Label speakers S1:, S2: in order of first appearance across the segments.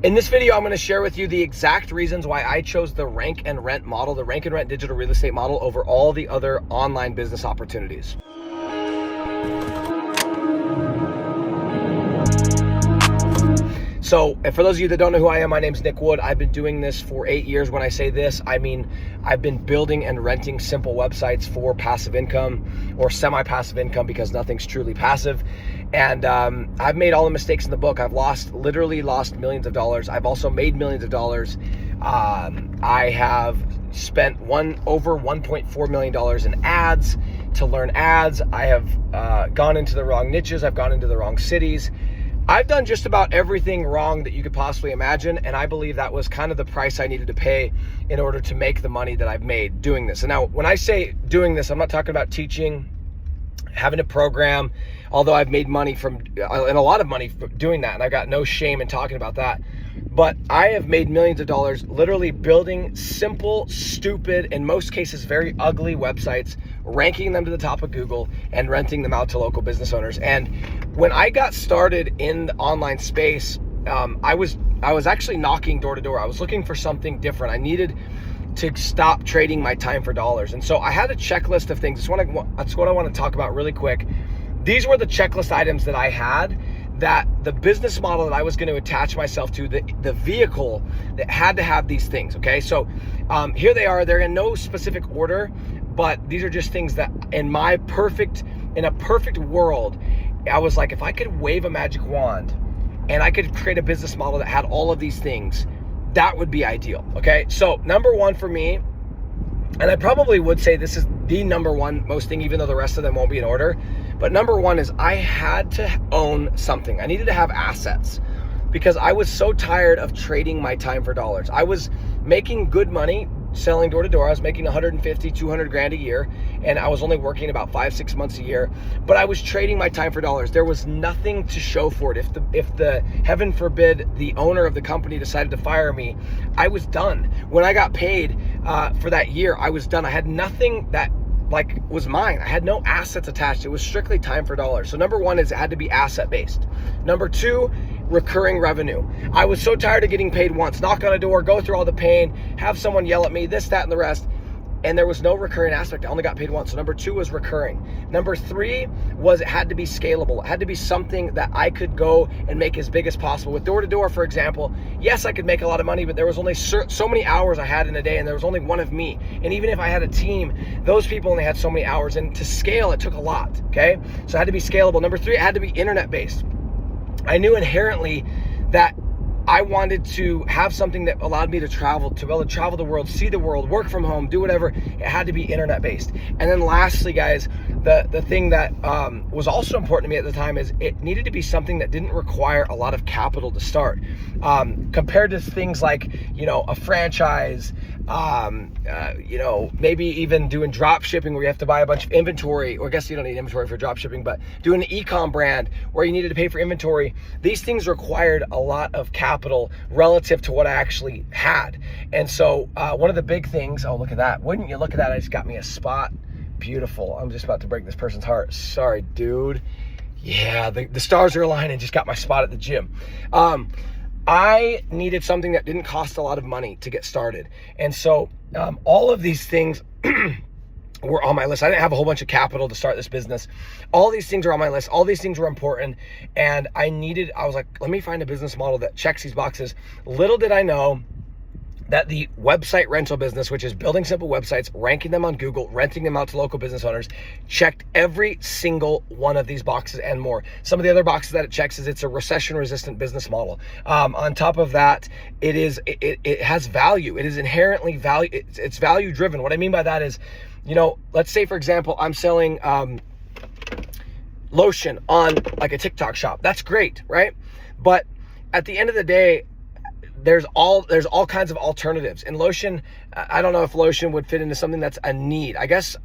S1: In this video, I'm going to share with you the exact reasons why I chose the rank and rent model, the rank and rent digital real estate model over all the other online business opportunities. So, and for those of you that don't know who I am, my name's Nick Wood. I've been doing this for 8 years. When I say this, I mean I've been building and renting simple websites for passive income or semi-passive income, because nothing's truly passive. And I've made all the mistakes in the book. I've literally lost millions of dollars. I've also made millions of dollars. I have spent over $1.4 million in ads to learn ads. I have gone into the wrong niches. I've gone into the wrong cities. I've done just about everything wrong that you could possibly imagine, and I believe that was kind of the price I needed to pay in order to make the money that I've made doing this. And now, when I say doing this, I'm not talking about teaching, having a program, although I've made money and a lot of money from doing that, and I've got no shame in talking about that. But I have made millions of dollars literally building simple, stupid, in most cases very ugly websites, ranking them to the top of Google and renting them out to local business owners. And when I got started in the online space, I was actually knocking door to door. I was looking for something different. I needed to stop trading my time for dollars. And so I had a checklist of things. That's what I want to talk about really quick. These were the checklist items that I had, that the business model that I was going to attach myself to, the vehicle that had to have these things, okay? So here they are. They're in no specific order, but these are just things that in a perfect world, I was like, if I could wave a magic wand and I could create a business model that had all of these things, that would be ideal, okay? So number one for me, and I probably would say this is the number one most thing, even though the rest of them won't be in order, but number one is I had to own something. I needed to have assets, because I was so tired of trading my time for dollars. I was making good money selling door to door. I was making 150, 200 grand a year, and I was only working about 5-6 months a year, but I was trading my time for dollars. There was nothing to show for it. If the heaven forbid, the owner of the company decided to fire me, I was done. When I got paid for that year, I was done. I had nothing that was mine. I had no assets attached. It was strictly time for dollars. So number one is it had to be asset based. Number two, recurring revenue. I was so tired of getting paid once, knock on a door, go through all the pain, have someone yell at me, this, that, and the rest. And there was no recurring aspect. I only got paid once. So number two was recurring. Number three was it had to be scalable. It had to be something that I could go and make as big as possible. With door to door, for example, yes, I could make a lot of money, but there was only so many hours I had in a day, and there was only one of me. And even if I had a team, those people only had so many hours. And to scale, it took a lot, okay? So it had to be scalable. Number three, it had to be internet-based. I knew inherently that I wanted to have something that allowed me to be able to travel the world, see the world, work from home, do whatever. It had to be internet based. And then lastly, guys, the thing that was also important to me at the time is it needed to be something that didn't require a lot of capital to start. Compared to things like, a franchise, maybe even doing drop shipping where you have to buy a bunch of inventory, or I guess you don't need inventory for drop shipping, but doing an e-com brand where you needed to pay for inventory. These things required a lot of capital relative to what I actually had. And so one of the big things, oh, look at that. Wouldn't you look at that? I just got me a spot. Beautiful. I'm just about to break this person's heart. Sorry, dude. Yeah, the stars are aligning. Just got my spot at the gym. I needed something that didn't cost a lot of money to get started. And so all of these things were on my list. I didn't have a whole bunch of capital to start this business. All these things are on my list. All these things were important. And I was like, let me find a business model that checks these boxes. Little did I know that the website rental business, which is building simple websites, ranking them on Google, renting them out to local business owners, checked every single one of these boxes and more. Some of the other boxes that it checks is it's a recession-resistant business model. On top of that, it has value. It is inherently value. It's value-driven. What I mean by that is, let's say, for example, I'm selling lotion on like a TikTok shop. That's great, right? But at the end of the day, there's all kinds of alternatives. And lotion, I don't know if lotion would fit into something that's a need. I guess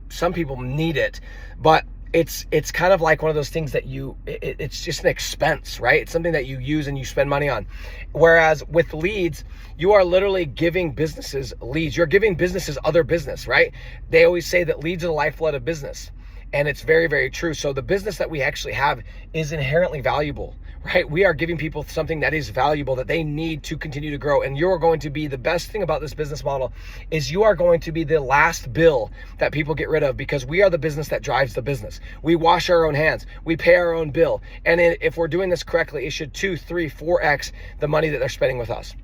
S1: some people need it, but it's kind of like one of those things that it's just an expense, right? It's something that you use and you spend money on. Whereas with leads, you are literally giving businesses leads. You're giving businesses other business, right? They always say that leads are the lifeblood of business. And it's very, very true. So the business that we actually have is inherently valuable, right? We are giving people something that is valuable that they need to continue to grow. And you're going to be, the best thing about this business model is you are going to be the last bill that people get rid of, because we are the business that drives the business. We wash our own hands. We pay our own bill. And if we're doing this correctly, it should 2, 3, 4x the money that they're spending with us.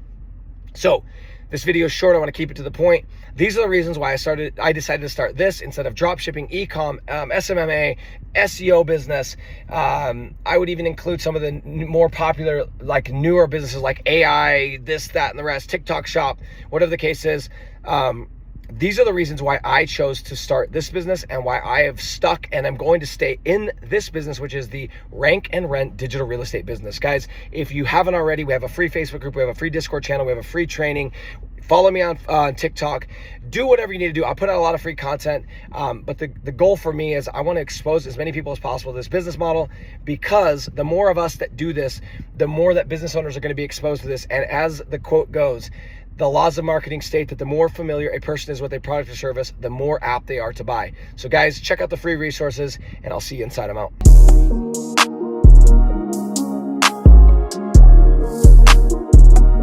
S1: So this video is short. I want to keep it to the point. These are the reasons why I decided to start this instead of drop shipping, e-com, SMMA, SEO business. I would even include some of the more popular, like newer businesses like AI, this, that, and the rest, TikTok shop, whatever the case is. These are the reasons why I chose to start this business and why I have stuck and I'm going to stay in this business, which is the Rank and Rent digital real estate business. Guys, if you haven't already, we have a free Facebook group, we have a free Discord channel, we have a free training. Follow me on TikTok. Do whatever you need to do. I put out a lot of free content, but the goal for me is I want to expose as many people as possible to this business model, because the more of us that do this, the more that business owners are going to be exposed to this. And as the quote goes, the laws of marketing state that the more familiar a person is with a product or service, the more apt they are to buy. So guys, check out the free resources, and I'll see you inside them out.